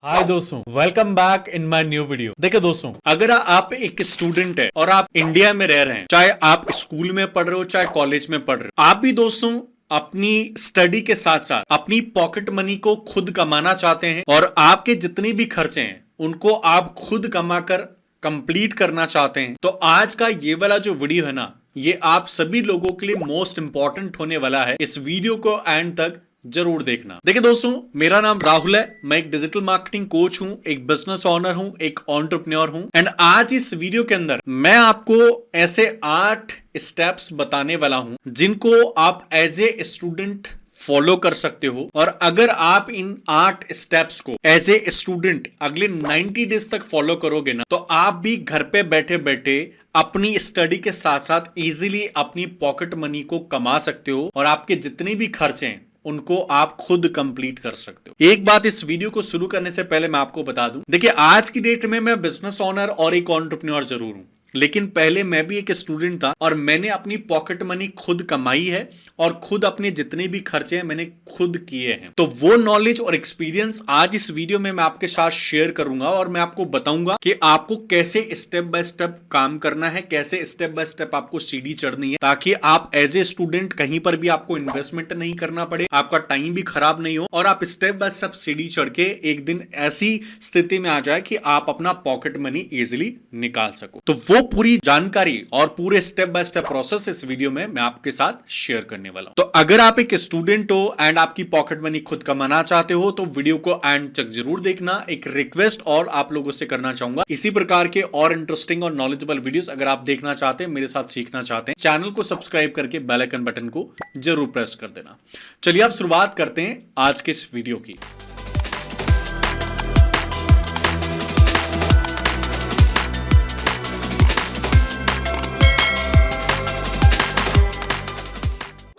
हाय दोस्तों, welcome back in my new video. देखिए दोस्तों, अगर आप एक स्टूडेंट है और आप इंडिया में रह रहे हैं, चाहे आप स्कूल में पढ़ रहे हो चाहे कॉलेज में पढ़ रहे हो, आप भी दोस्तों अपनी स्टडी के साथ साथ अपनी पॉकेट मनी को खुद कमाना चाहते हैं और आपके जितने भी खर्चे हैं उनको आप खुद कमाकर कंप्लीट करना चाहते हैं, तो आज का ये वाला जो वीडियो है ना, ये आप सभी लोगों के लिए मोस्ट इंपॉर्टेंट होने वाला है। इस वीडियो को एंड तक जरूर देखना। देखिए दोस्तों, मेरा नाम राहुल है, मैं एक डिजिटल मार्केटिंग कोच हूं, एक बिजनेस ओनर हूं, एक एंटरप्रेन्योर हूं एंड आज इस वीडियो के अंदर मैं आपको ऐसे 8 स्टेप्स बताने वाला हूं जिनको आप एज ए स्टूडेंट फॉलो कर सकते हो। और अगर आप इन 8 स्टेप्स को एज ए स्टूडेंट अगले 90 डेज तक फॉलो करोगे ना, तो आप भी घर पे बैठे बैठे अपनी स्टडी के साथ साथ इजीली अपनी पॉकेट मनी को कमा सकते हो और आपके जितने भी खर्चे हैं उनको आप खुद कंप्लीट कर सकते हो। एक बात इस वीडियो को शुरू करने से पहले मैं आपको बता दूं, देखिए आज की डेट में मैं बिजनेस ओनर और एक एंटरप्रेन्योर जरूर हूं, लेकिन पहले मैं भी एक स्टूडेंट था और मैंने अपनी पॉकेट मनी खुद कमाई है और खुद अपने जितने भी खर्चे हैं मैंने खुद किए हैं। तो वो नॉलेज और एक्सपीरियंस आज इस वीडियो में मैं आपके साथ शेयर करूंगा और मैं आपको बताऊंगा कि आपको कैसे स्टेप बाय स्टेप काम करना है, कैसे स्टेप बाय स्टेप आपको सीढ़ी चढ़नी है, ताकि आप एज ए स्टूडेंट कहीं पर भी आपको इन्वेस्टमेंट नहीं करना पड़े, आपका टाइम भी खराब नहीं हो और आप स्टेप बाय स्टेप सीढ़ी चढ़ के एक दिन ऐसी स्थिति में आ जाए कि आप अपना पॉकेट मनी इजिली निकाल सको। तो वो पूरी जानकारी और पूरे स्टेप बाय स्टेप प्रोसेस इस वीडियो में मैं आपके साथ शेयर करने वाला हूं। तो अगर आप एक स्टूडेंट हो एंड आपकी पॉकेट मनी खुद कमाना चाहते हो तो वीडियो को एंड तक जरूर देखना। एक रिक्वेस्ट और आप लोगों से करना चाहूंगा, इसी प्रकार के और इंटरेस्टिंग और नॉलेजेबल वीडियोस अगर आप देखना चाहते हैं, मेरे साथ सीखना चाहते हैं, चैनल को सब्सक्राइब करके बेल आइकन बटन को जरूर प्रेस कर देना। चलिए आप शुरुआत करते हैं आज के इस वीडियो की।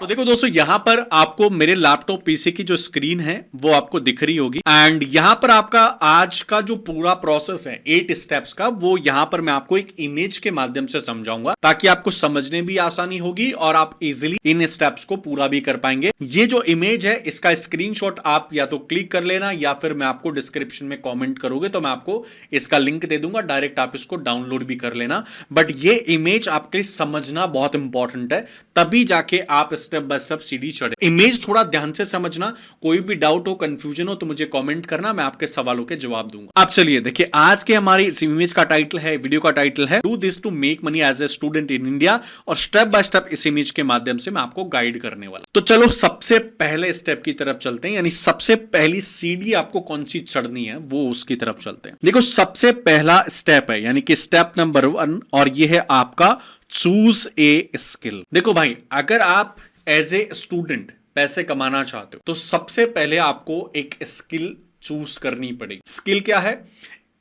तो देखो दोस्तों, यहां पर आपको मेरे लैपटॉप पीसी की जो स्क्रीन है वो आपको दिख रही होगी एंड यहां पर आपका आज का जो पूरा प्रोसेस है 8 स्टेप्स का, वो यहां पर मैं आपको एक इमेज के माध्यम से समझाऊंगा ताकि आपको समझने भी आसानी होगी और आप इजीली इन स्टेप्स को पूरा भी कर पाएंगे। ये जो इमेज है इसका स्क्रीनशॉट आप या तो क्लिक कर लेना या फिर मैं आपको डिस्क्रिप्शन में कॉमेंट करोगे तो मैं आपको इसका लिंक दे दूंगा, डायरेक्ट आप इसको डाउनलोड भी कर लेना। बट ये इमेज आपके समझना बहुत इंपॉर्टेंट है, तभी जाके आप स्टेप बाय स्टेप सीढ़ी चढ़े। इमेज थोड़ा ध्यान से समझना, कोई भी डाउट हो कंफ्यूजन हो तो मुझे कमेंट करना, मैं आपके सवालों के जवाब दूंगा। अब चलिए देखिए, आज के हमारी इस इमेज का टाइटल है, वीडियो का टाइटल है do this to make money as a student in India, और स्टेप बाय स्टेप इस इमेज के माध्यम से मैं आपको गाइड करने वाला। तो चलो सबसे पहले स्टेप की तरफ चलते हैं, यानी सबसे पहली सीढ़ी आपको कौन सी चढ़नी है वो उसकी तरफ चलते हैं। देखो सबसे पहला स्टेप है यानी कि स्टेप नंबर 1 और ये है आपका चूज ए स्किल। देखो भाई, अगर आप एज ए स्टूडेंट पैसे कमाना चाहते हो तो सबसे पहले आपको एक स्किल चूज करनी पड़ेगी। स्किल क्या है?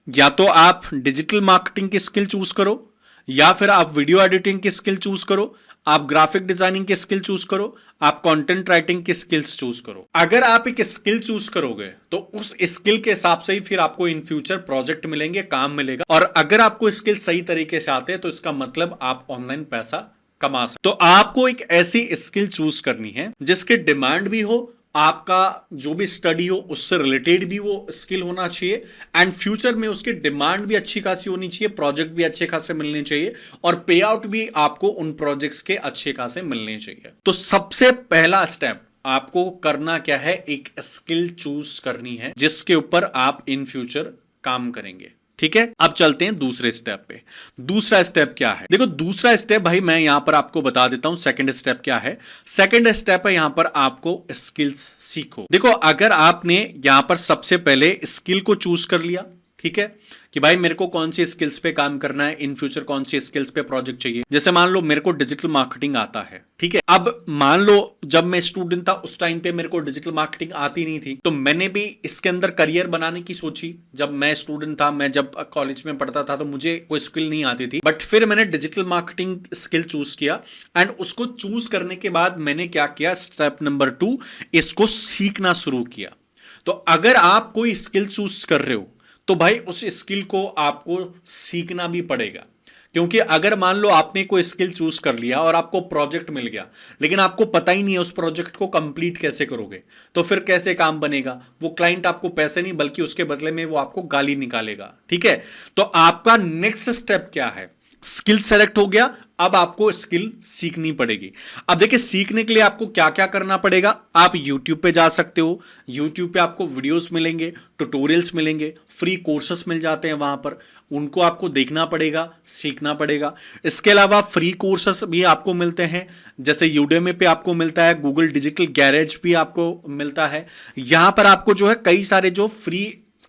या तो आप डिजिटल मार्केटिंग की स्किल चूज करो, या फिर आप वीडियो एडिटिंग की स्किल चूज करो, आप ग्राफिक डिजाइनिंग की स्किल चूज करो, आप कंटेंट राइटिंग की स्किल्स चूज करो। अगर आप एक स्किल चूज करोगे तो उस स्किल के हिसाब से ही फिर आपको इन फ्यूचर प्रोजेक्ट मिलेंगे, काम मिलेगा। और अगर आपको स्किल सही तरीके से आते हैं तो इसका मतलब आप ऑनलाइन पैसा कमा सकते। तो आपको एक ऐसी स्किल चूज करनी है जिसके डिमांड भी हो, आपका जो भी स्टडी हो उससे रिलेटेड भी वो स्किल होना चाहिए एंड फ्यूचर में उसकी डिमांड भी अच्छी खासी होनी चाहिए, प्रोजेक्ट भी अच्छे खासे मिलने चाहिए और पे आउट भी आपको उन प्रोजेक्ट्स के अच्छे खासे मिलने चाहिए। तो सबसे पहला स्टेप आपको करना क्या है? एक स्किल चूज करनी है जिसके ऊपर आप इन फ्यूचर काम करेंगे। ठीक है, अब चलते हैं दूसरे स्टेप पे। दूसरा स्टेप क्या है? देखो दूसरा स्टेप भाई मैं यहां पर आपको बता देता हूं। सेकंड स्टेप क्या है? सेकंड स्टेप है यहां पर आपको स्किल्स सीखो। देखो अगर आपने यहां पर सबसे पहले स्किल को चूज कर लिया, ठीक है, कि भाई मेरे को कौन सी स्किल्स पे काम करना है, इन फ्यूचर कौन सी स्किल्स पे प्रोजेक्ट चाहिए। जैसे मान लो मेरे को डिजिटल मार्केटिंग आता है, ठीक है। अब मान लो जब मैं स्टूडेंट था उस टाइम पे मेरे को डिजिटल मार्केटिंग आती नहीं थी, तो मैंने भी इसके अंदर करियर बनाने की सोची। जब मैं स्टूडेंट था, मैं जब कॉलेज में पढ़ता था तो मुझे कोई स्किल नहीं आती थी, बट फिर मैंने डिजिटल मार्केटिंग स्किल चूज किया एंड उसको चूज करने के बाद मैंने क्या किया, स्टेप नंबर 2 इसको सीखना शुरू किया। तो अगर आप कोई स्किल चूज कर रहे हो तो भाई उस स्किल को आपको सीखना भी पड़ेगा, क्योंकि अगर मान लो आपने कोई स्किल चूज कर लिया और आपको प्रोजेक्ट मिल गया, लेकिन आपको पता ही नहीं है उस प्रोजेक्ट को कंप्लीट कैसे करोगे, तो फिर कैसे काम बनेगा? वो क्लाइंट आपको पैसे नहीं बल्कि उसके बदले में वो आपको गाली निकालेगा। ठीक है, तो आपका नेक्स्ट स्टेप क्या है? स्किल सेलेक्ट हो गया, अब आपको स्किल सीखनी पड़ेगी। अब देखिए, सीखने के लिए आपको क्या क्या करना पड़ेगा। आप YouTube पे जा सकते हो, YouTube पे आपको वीडियोस मिलेंगे, ट्यूटोरियल्स मिलेंगे, फ्री कोर्सेस मिल जाते हैं वहां पर, उनको आपको देखना पड़ेगा, सीखना पड़ेगा। इसके अलावा फ्री कोर्सेस भी आपको मिलते हैं, जैसे यूडेमी पे आपको मिलता है, गूगल डिजिटल गैरेज भी आपको मिलता है। यहां पर आपको जो है कई सारे जो फ्री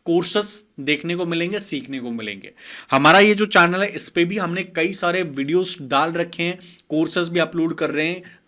कोर्सेस देखने को मिलेंगे, सीखने को मिलेंगे। हमारा ये जो चैनल है इस पे भी हमने कई सारे वीडियोस डाल रखे हैं, कोर्सेस भी अपलोड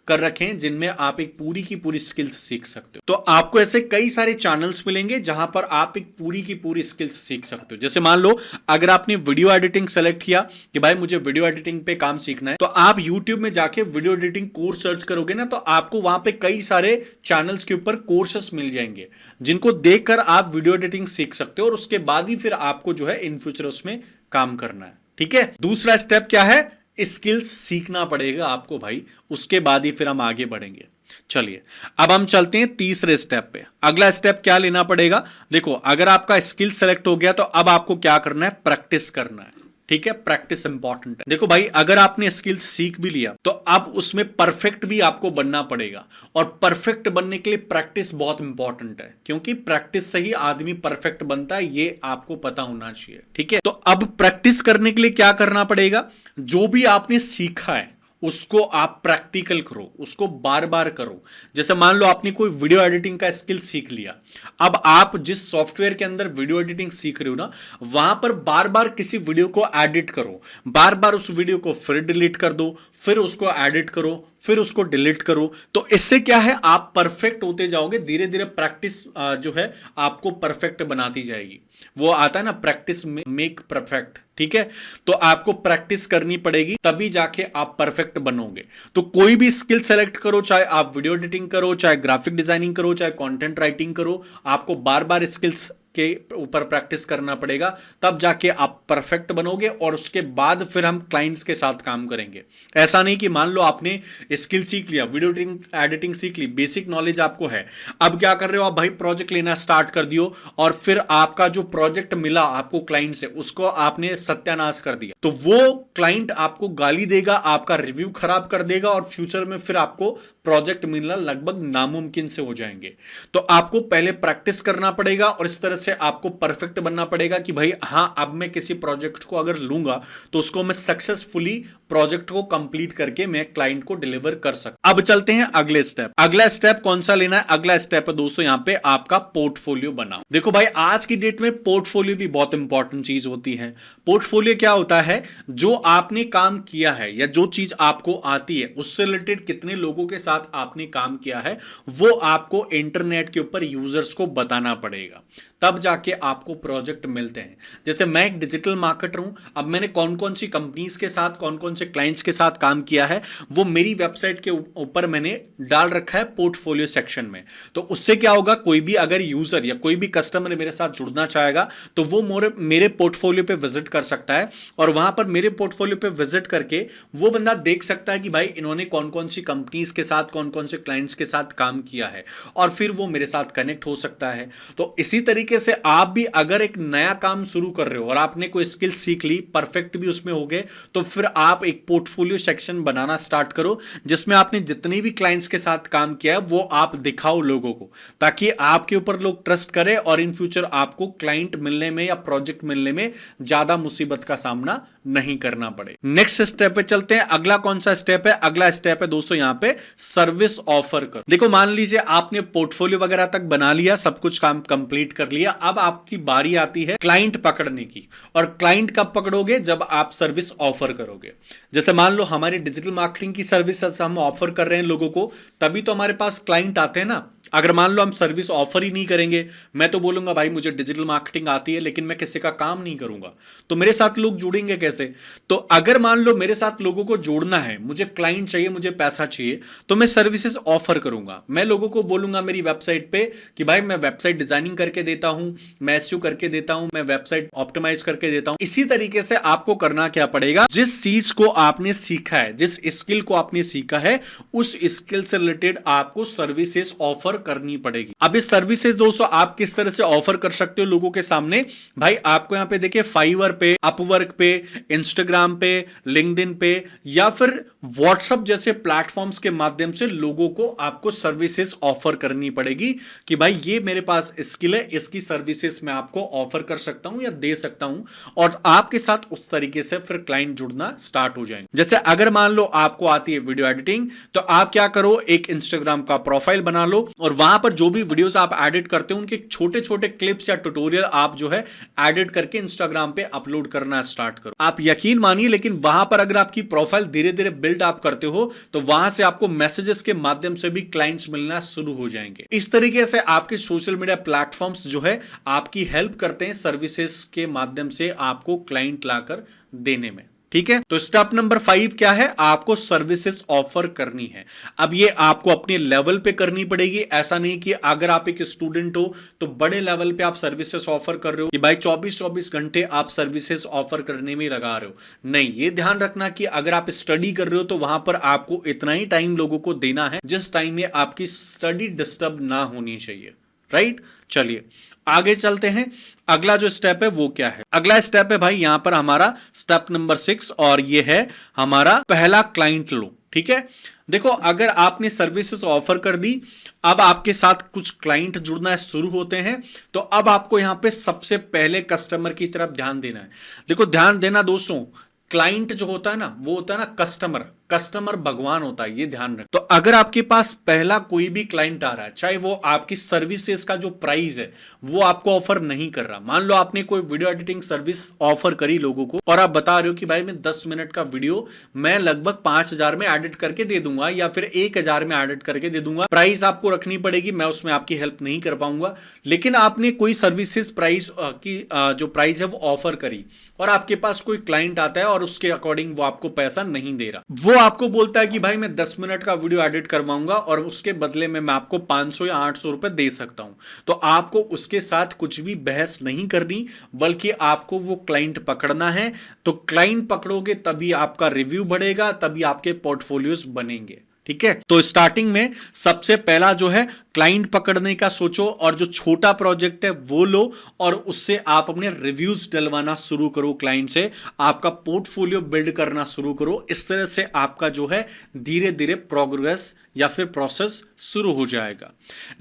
कर रखे हैं जिनमें आप एक पूरी की पूरी स्किल्स सीख सकते हो। तो आपको ऐसे कई सारे चैनल्स मिलेंगे जहां पर आप एक पूरी की पूरी स्किल्स सीख सकते हो। जैसे मान लो अगर आपने वीडियो एडिटिंग सेलेक्ट किया कि भाई मुझे वीडियो एडिटिंग पे काम सीखना है, तो आप यूट्यूब में जाके वीडियो एडिटिंग कोर्स सर्च करोगे ना, तो आपको वहां पे कई सारे चैनल्स के ऊपर कोर्सेस मिल जाएंगे जिनको देखकर आप वीडियो एडिटिंग सीख सकते हो, और उसके बाद ही फिर आपको जो है इन फ्यूचर उसमें काम करना है। ठीक है, दूसरा स्टेप क्या है? स्किल्स सीखना पड़ेगा आपको भाई, उसके बाद ही फिर हम आगे बढ़ेंगे। चलिए अब हम चलते हैं तीसरे स्टेप पे। अगला स्टेप क्या लेना पड़ेगा? देखो, अगर आपका स्किल सेलेक्ट हो गया तो अब आपको क्या करना है? प्रैक्टिस करना है। ठीक है, प्रैक्टिस इंपॉर्टेंट है। देखो भाई, अगर आपने स्किल्स सीख भी लिया तो अब उसमें परफेक्ट भी आपको बनना पड़ेगा, और परफेक्ट बनने के लिए प्रैक्टिस बहुत इंपॉर्टेंट है, क्योंकि प्रैक्टिस से ही आदमी परफेक्ट बनता है, ये आपको पता होना चाहिए। ठीक है, तो अब प्रैक्टिस करने के लिए क्या करना पड़ेगा? जो भी आपने सीखा है उसको आप प्रैक्टिकल करो, उसको बार बार करो। जैसे मान लो आपने कोई वीडियो एडिटिंग का स्किल सीख लिया, अब आप जिस सॉफ्टवेयर के अंदर वीडियो एडिटिंग सीख रहे हो ना, वहां पर बार बार किसी वीडियो को एडिट करो, बार बार उस वीडियो को फिर डिलीट कर दो, फिर उसको एडिट करो, फिर उसको डिलीट करो। तो इससे क्या है, आप परफेक्ट होते जाओगे। धीरे धीरे प्रैक्टिस जो है आपको परफेक्ट बनाती जाएगी। वो आता है ना, प्रैक्टिस मेक परफेक्ट। ठीक है, तो आपको प्रैक्टिस करनी पड़ेगी, तभी जाके आप परफेक्ट बनोगे। तो कोई भी स्किल सेलेक्ट करो, चाहे आप वीडियो एडिटिंग करो, चाहे ग्राफिक डिजाइनिंग करो, चाहे कंटेंट राइटिंग करो, आपको बार बार स्किल्स के ऊपर प्रैक्टिस करना पड़ेगा, तब जाके आप परफेक्ट बनोगे, और उसके बाद फिर हम क्लाइंट्स के साथ काम करेंगे। ऐसा नहीं कि मान लो आपने स्किल सीख लिया, वीडियो एडिटिंग सीख ली, बेसिक नॉलेज आपको है, अब क्या कर रहे हो आप भाई? प्रोजेक्ट लेना स्टार्ट कर दियो, और फिर आपका जो प्रोजेक्ट मिला आपको क्लाइंट से, उसको आपने सत्यानाश कर दिया, तो वो क्लाइंट आपको गाली देगा, आपका रिव्यू खराब कर देगा, और फ्यूचर में फिर आपको प्रोजेक्ट मिलना लगभग नामुमकिन से हो जाएंगे। तो आपको पहले प्रैक्टिस करना पड़ेगा, और इस तरह से आपको परफेक्ट बनना पड़ेगा कि भाई हां, अब मैं किसी प्रोजेक्ट को अगर लूंगा तो उसको मैं सक्सेसफुली प्रोजेक्ट को कंप्लीट करके मैं क्लाइंट को डिलीवर कर सकता। अब चलते हैं अगले स्टेप। अगला स्टेप कौन सा लेना है? अगला स्टेप है दोस्तों यहां पे आपका पोर्टफोलियो बनाओ। देखो भाई, आज की डेट में पोर्टफोलियो भी बहुत इंपॉर्टेंट चीज होती है। पोर्टफोलियो क्या होता है? जो आपने काम किया है या जो चीज आपको आती है उससे रिलेटेड कितने लोगों के साथ आपने काम किया है, वो आपको इंटरनेट के ऊपर यूजर्स को बताना पड़ेगा, तब जाके आपको प्रोजेक्ट मिलते हैं। जैसे मैं एक डिजिटल मार्केटर हूं, अब मैंने कौन कौन सी कंपनीज के साथ, कौन कौन से क्लाइंट्स के साथ काम किया है, वो मेरी वेबसाइट के ऊपर मैंने डाल रखा है पोर्टफोलियो सेक्शन में। तो उससे क्या होगा, कोई भी अगर यूजर या कोई भी कस्टमर मेरे साथ जुड़ना चाहेगा तो वो मेरे पोर्टफोलियो पे विजिट कर सकता है, और वहां पर मेरे पोर्टफोलियो पे विजिट करके वो बंदा देख सकता है कि भाई इन्होंने कौन कौन सी कंपनीज के साथ, कौन कौन से क्लाइंट्स के साथ काम किया है, और फिर वो मेरे साथ कनेक्ट हो सकता है। तो इसी तरीके से आप भी अगर एक नया काम शुरू कर रहे हो और आपने कोई स्किल सीख ली, परफेक्ट भी उसमें हो गए, तो फिर आप एक पोर्टफोलियो सेक्शन बनाना स्टार्ट करो, जिसमें आपने जितने भी क्लाइंट्स के साथ काम किया है वो आप दिखाओ लोगों को, ताकि आपके ऊपर लोग ट्रस्ट करें और इन फ्यूचर आपको क्लाइंट मिलने में या प्रोजेक्ट मिलने में ज्यादा मुसीबत का सामना नहीं करना पड़े। नेक्स्ट स्टेप पे चलते हैं। अगला कौन सा स्टेप है? अगला स्टेप है दोस्तों यहां पे सर्विस ऑफर कर। देखो, मान लीजिए आपने पोर्टफोलियो वगैरह तक बना लिया, सब कुछ काम कंप्लीट कर लिया, अब आपकी बारी आती है क्लाइंट पकड़ने की। और क्लाइंट कब पकड़ोगे? जब आप सर्विस ऑफर करोगे। जैसे मान लो हमारी डिजिटल मार्केटिंग की सर्विस हम ऑफर कर रहे हैं लोगों को, तभी तो हमारे पास क्लाइंट आते हैं ना। अगर मान लो हम सर्विस ऑफर ही नहीं करेंगे, मैं तो बोलूंगा भाई मुझे डिजिटल मार्केटिंग आती है लेकिन मैं किसी का काम नहीं करूंगा, तो मेरे साथ लोग जुड़ेंगे कैसे? तो अगर मान लो मेरे साथ लोगों को जोड़ना है, मुझे क्लाइंट चाहिए, मुझे पैसा चाहिए, तो मैं सर्विसेज ऑफर करूंगा। मैं लोगों को बोलूंगा मेरी वेबसाइट पे कि भाई मैं वेबसाइट डिजाइनिंग करके देता हूं, मैं एसईओ करके देता हूं, मैं वेबसाइट ऑप्टिमाइज करके देता हूं। इसी तरीके से आपको करना क्या पड़ेगा, जिस चीज को आपने सीखा है, जिस स्किल को आपने सीखा है, उस स्किल से रिलेटेड आपको सर्विसेज ऑफर करनी पड़ेगी। अब इस सर्विसेज दोस्तों आप किस तरह से ऑफर कर सकते हो लोगों के सामने? भाई आपको यहां पे देखिए फाइवर पे, अपवर्क पे, इंस्टाग्राम पे, लिंक्डइन पे या फिर व्हाट्सएप जैसे प्लेटफॉर्म्स के माध्यम से लोगों को आपको सर्विसेज ऑफर करनी पड़ेगी कि भाई ये मेरे पास स्किल है, इसकी सर्विसेज मैं आपको ऑफर कर सकता हूं या दे सकता हूं, और आपके साथ उस तरीके से फिर क्लाइंट जुड़ना स्टार्ट हो जाएंगे। जैसे अगर मान लो आपको आती है वीडियो एडिटिंग, तो आप क्या करो, एक इंस्टाग्राम का प्रोफाइल बना लो और वहां पर जो भी वीडियोस आप एडिट करते हो उनके छोटे छोटे क्लिप्स या ट्यूटोरियल आप जो है एडिट करके इंस्टाग्राम पे अपलोड करना स्टार्ट करो। आप यकीन मानिए, लेकिन वहां पर अगर आपकी प्रोफाइल धीरे धीरे बिल्ड आप करते हो तो वहां से आपको मैसेजेस के माध्यम से भी क्लाइंट्स मिलना शुरू हो जाएंगे। इस तरीके से आपके सोशल मीडिया प्लेटफॉर्म्स जो है आपकी हेल्प करते हैं सर्विसेज के माध्यम से आपको क्लाइंट लाकर देने में। ठीक है, तो स्टेप नंबर 5 क्या है, आपको सर्विसेज ऑफर करनी है। अब ये आपको अपने लेवल पे करनी पड़ेगी। ऐसा नहीं कि अगर आप एक स्टूडेंट हो तो बड़े लेवल पे आप सर्विसेज ऑफर कर रहे हो कि भाई 24-24 घंटे आप सर्विसेज ऑफर करने में लगा रहे हो। नहीं, ये ध्यान रखना कि अगर आप स्टडी कर रहे हो तो वहां पर आपको इतना ही टाइम लोगों को देना है जिस टाइम में आपकी स्टडी डिस्टर्ब ना होनी चाहिए। राइट, चलिए आगे चलते हैं। अगला जो स्टेप है वो क्या है? अगला स्टेप है भाई यहां पर हमारा स्टेप नंबर 6 और ये है हमारा पहला क्लाइंट लो। ठीक है, देखो अगर आपने सर्विसेज ऑफर कर दी, अब आपके साथ कुछ क्लाइंट जुड़ना शुरू होते हैं, तो अब आपको यहां पे सबसे पहले कस्टमर की तरफ ध्यान देना है। देखो ध्यान देना दोस्तों, क्लाइंट जो होता है ना वो होता है ना कस्टमर, कस्टमर भगवान होता है, ये ध्यान रख। तो अगर आपके पास पहला कोई भी क्लाइंट आ रहा है, चाहे वो आपकी सर्विसेज का जो प्राइस है वो आपको ऑफर नहीं कर रहा, मान लो आपने कोई वीडियो एडिटिंग सर्विस ऑफर करी लोगों को और आप बता रहे हो कि भाई मैं 10 मिनट का वीडियो मैं लगभग 5000 में एडिट करके दे दूंगा या फिर 1000 में एडिट करके दे दूंगा, प्राइस आपको रखनी पड़ेगी, मैं उसमें आपकी हेल्प नहीं कर पाऊंगा। लेकिन आपने कोई सर्विसेज प्राइस की जो प्राइस है वो ऑफर करी और आपके पास कोई क्लाइंट आता है और उसके अकॉर्डिंग वो आपको पैसा नहीं दे रहा, वो आपको बोलता है कि भाई मैं 10 मिनट का वीडियो एडिट करवाऊंगा और उसके बदले में मैं आपको 500 या 800 रुपए दे सकता हूं, तो आपको उसके साथ कुछ भी बहस नहीं करनी, बल्कि आपको वो क्लाइंट पकड़ना है। तो क्लाइंट पकड़ोगे तभी आपका रिव्यू बढ़ेगा, तभी आपके पोर्टफोलियोज बनेंगे। ठीक है, तो स्टार्टिंग में सबसे पहला जो है क्लाइंट पकड़ने का सोचो और जो छोटा प्रोजेक्ट है वो लो और उससे आप अपने रिव्यूज डलवाना शुरू करो, क्लाइंट से आपका पोर्टफोलियो बिल्ड करना शुरू करो। इस तरह से आपका जो है धीरे धीरे प्रोग्रेस या फिर प्रोसेस शुरू हो जाएगा।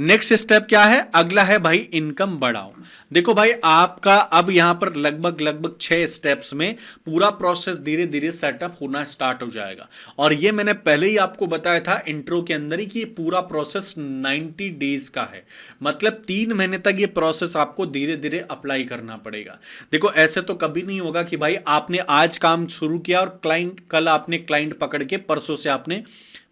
नेक्स्ट स्टेप क्या है? अगला है भाई इनकम बढ़ाओ। देखो भाई आपका अब यहां पर लगभग 6 स्टेप्स में पूरा प्रोसेस धीरे धीरे सेटअप होना स्टार्ट हो जाएगा। और ये मैंने पहले ही आपको बताया था इंट्रो के अंदर ही कि पूरा प्रोसेस 90 डेज का है, मतलब 3 महीने तक ये प्रोसेस आपको धीरे धीरे अप्लाई करना पड़ेगा। देखो ऐसे तो कभी नहीं होगा कि भाई आपने आज काम शुरू किया और क्लाइंट कल आपने क्लाइंट पकड़ के परसों से आपने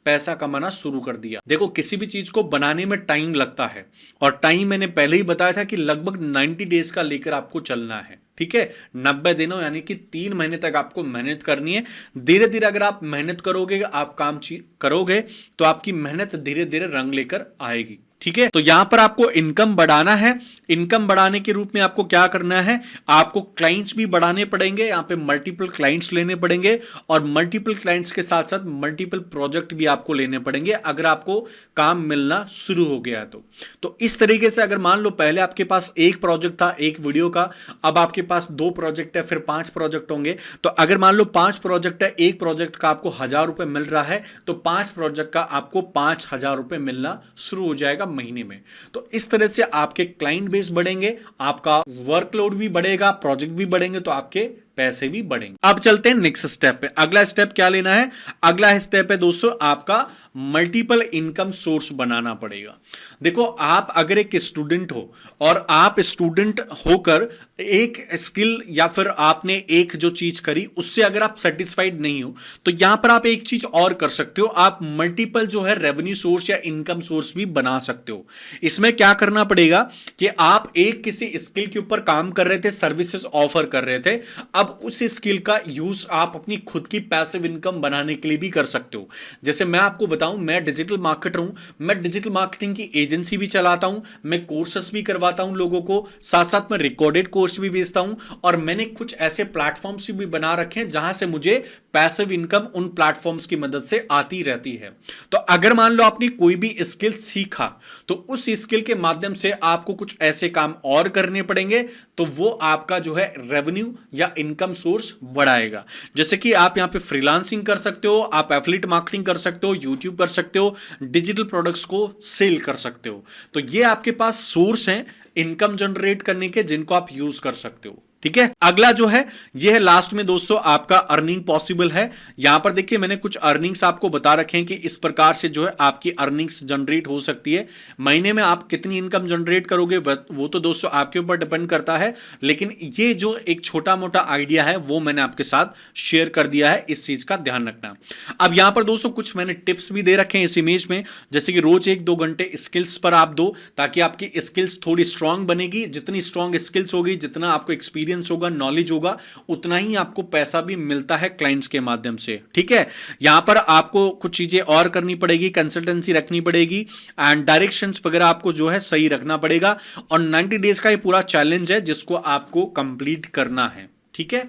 पैसा कमाना शुरू कर दिया। देखो किसी भी चीज को बनाने में टाइम लगता है और टाइम मैंने पहले ही बताया था कि लगभग 90 डेज का लेकर आपको चलना है। ठीक है, 90 दिनों यानी कि 3 महीने तक आपको मेहनत करनी है। धीरे धीरे अगर आप मेहनत करोगे, आप काम करोगे तो आपकी मेहनत धीरे धीरे रंग लेकर आएगी। ठीक है, तो यहां पर आपको इनकम बढ़ाना है। इनकम बढ़ाने के रूप में आपको क्या करना है, आपको क्लाइंट्स भी बढ़ाने पड़ेंगे, यहां पे मल्टीपल क्लाइंट्स लेने पड़ेंगे और मल्टीपल क्लाइंट्स के साथ साथ मल्टीपल प्रोजेक्ट भी आपको लेने पड़ेंगे अगर आपको काम मिलना शुरू हो गया तो इस तरीके से अगर मान लो पहले आपके पास एक प्रोजेक्ट था एक वीडियो का, अब आपके पास 2 प्रोजेक्ट है, फिर 5 प्रोजेक्ट होंगे। तो अगर मान लो 5 प्रोजेक्ट है, एक प्रोजेक्ट का आपको 1000 रुपए मिल रहा है तो 5 प्रोजेक्ट का आपको 5000 रुपए मिलना शुरू हो जाएगा महीने में। तो इस तरह से आपके क्लाइंट बेस बढ़ेंगे, आपका वर्कलोड भी बढ़ेगा, प्रोजेक्ट भी बढ़ेंगे, तो आपके पैसे भी बढ़ेंगे। अब चलते हैं नेक्स्ट स्टेप पे। अगला स्टेप क्या लेना है? अगला स्टेप है दोस्तों आपका मल्टीपल इनकम सोर्स बनाना पड़ेगा। देखो, आप अगर एक स्टूडेंट हो और आप स्टूडेंट होकर एक स्किल या फिर आपने एक जो चीज करी उससे अगर आप सेटिस्फाइड नहीं हो, तो यहां पर आप एक चीज और कर सकते हो, आप मल्टीपल जो है रेवेन्यू सोर्स या इनकम सोर्स भी बना सकते हो। इसमें क्या करना पड़ेगा कि आप एक किसी स्किल के ऊपर काम कर रहे थे, सर्विसेज ऑफर कर रहे थे, अब उस स्किल का यूज आप अपनी खुद की पैसिव इनकम बनाने के लिए भी कर सकते हो। जैसे मैं आपको बताऊं, मैं डिजिटल मार्केटर हूं, मैं डिजिटल मार्केटिंग की एजेंसी भी चलाता हूं, मैं कोर्सेस भी करवाता हूं लोगों को, साथ साथ में रिकॉर्डेड कोर्स भी बेचता हूं, और मैंने कुछ ऐसे प्लेटफॉर्म्स भी बना रखे हैं जहां से मुझे पैसिव इनकम उन प्लेटफॉर्म्स की मदद से आती रहती है। तो अगर मान लो आपने कोई भी स्किल सीखा, तो उस स्किल के माध्यम से आपको कुछ ऐसे काम और करने पड़ेंगे, तो वो आपका जो है रेवेन्यू या इनकम सोर्स बढ़ाएगा। जैसे कि आप यहां पे फ्रीलांसिंग कर सकते हो, आप एफिलिएट मार्केटिंग कर सकते हो, यूट्यूब कर सकते हो, डिजिटल प्रोडक्ट्स को सेल कर सकते हो। तो ये आपके पास सोर्स हैं इनकम जनरेट करने के, जिनको आप यूज कर सकते हो। ठीक है, अगला जो है ये है लास्ट में दोस्तों आपका अर्निंग पॉसिबल है। यहां पर देखिए मैंने कुछ अर्निंग्स आपको बता रखे हैं कि इस प्रकार से जो है आपकी अर्निंग्स जनरेट हो सकती है। महीने में आप कितनी इनकम जनरेट करोगे वो तो दोस्तों आपके ऊपर डिपेंड करता है, लेकिन ये जो एक छोटा मोटा आइडिया है वो मैंने आपके साथ शेयर कर दिया है, इस चीज का ध्यान रखना। अब यहां पर दोस्तों कुछ मैंने टिप्स भी दे रखे हैं इस इमेज में, जैसे कि रोज 1-2 घंटे स्किल्स पर आप दो, ताकि आपकी स्किल्स थोड़ी स्ट्रांग बनेगी। जितनी स्ट्रांग स्किल्स होगी, जितना आपको एक्सपीरियंस होगा, नॉलेज होगा, उतना ही आपको पैसा भी मिलता है क्लाइंट्स के माध्यम से। ठीक है, यहां पर आपको कुछ चीजें और करनी पड़ेगी, कंसल्टेंसी रखनी पड़ेगी एंड डायरेक्शंस वगैरह आपको जो है सही रखना पड़ेगा। और 90 डेज का ये पूरा चैलेंज है जिसको आपको कंप्लीट करना है। ठीक है,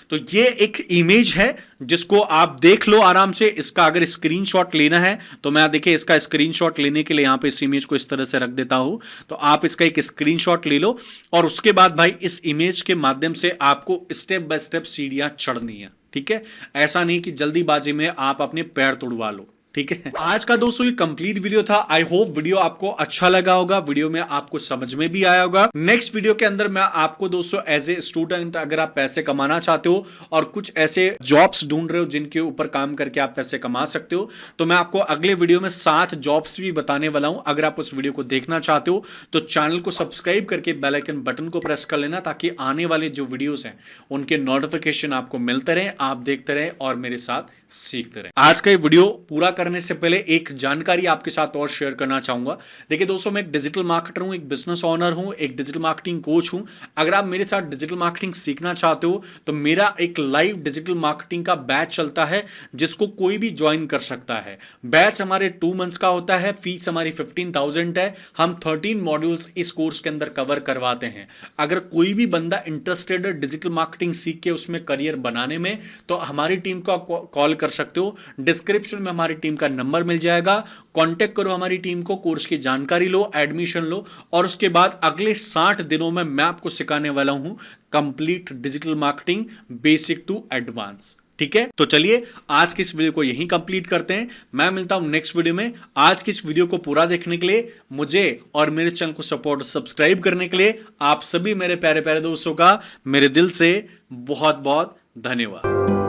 तो ये एक इमेज है जिसको आप देख लो आराम से। इसका अगर स्क्रीनशॉट लेना है तो मैं देखिए इसका स्क्रीनशॉट लेने के लिए यहां पे इस इमेज को इस तरह से रख देता हूं, तो आप इसका एक स्क्रीनशॉट ले लो और उसके बाद भाई इस इमेज के माध्यम से आपको स्टेप बाय स्टेप सीढ़ियां चढ़नी है। ठीक है, ऐसा नहीं कि जल्दीबाजी में आप अपने पैर तुड़वा लो। ठीक है, आज का दोस्तों ये कंप्लीट वीडियो था। आई होप वीडियो आपको अच्छा लगा होगा, वीडियो में आपको समझ में भी आया होगा। नेक्स्ट वीडियो के अंदर मैं आपको दोस्तों एज ए स्टूडेंट अगर आप पैसे कमाना चाहते हो और कुछ ऐसे जॉब्स ढूंढ रहे हो जिनके ऊपर काम करके आप पैसे कमा सकते हो, तो मैं आपको अगले वीडियो में 7 जॉब्स भी बताने वाला हूं। अगर आप उस वीडियो को देखना चाहते हो तो चैनल को सब्सक्राइब करके बेल आइकन बटन को प्रेस कर लेना, ताकि आने वाले जो वीडियोस हैं उनके नोटिफिकेशन आपको मिलते रहे, आप देखते रहे और मेरे साथ सीखते रहे। आज का ये वीडियो पूरा करने से पहले एक जानकारी आपके साथ और शेयर करना चाहूंगा। देखिए दोस्तों, मैं एक डिजिटल मार्केटर हूं, एक बिजनेस ओनर हूं, एक डिजिटल मार्केटिंग कोच हूं। अगर आप मेरे साथ डिजिटल मार्केटिंग सीखना चाहते हो तो मेरा एक लाइव डिजिटल मार्केटिंग का बैच चलता है जिसको कोई भी ज्वाइन कर सकता है। बैच हमारे 2 मंथ्स का होता है, फीस हमारी 15,000 है। हम 13 मॉड्यूल्स इस कोर्स के अंदर कवर करवाते हैं। अगर कोई भी बंदा इंटरेस्टेड है डिजिटल मार्केटिंग सीख के उसमें करियर बनाने में, तो हमारी टीम को कॉल कर सकते हो। डिस्क्रिप्शन में हमारी टीम का नंबर मिल जाएगा, कांटेक्ट करो हमारी टीम को, कोर्स की जानकारी लो, एडमिशन लो, और उसके बाद अगले 60 दिनों में मैं आपको सिखाने वाला हूं complete digital marketing basic to advance. ठीक है, तो चलिए आज की इस वीडियो को यहीं कंप्लीट करते हैं। मैं मिलता हूं नेक्स्ट वीडियो में। आज की इस वीडियो को पूरा देखने के लिए, मुझे और मेरे चैनल को सपोर्ट सब्सक्राइब करने के लिए आप सभी मेरे प्यारे प्यारे दोस्तों का मेरे दिल से बहुत बहुत धन्यवाद।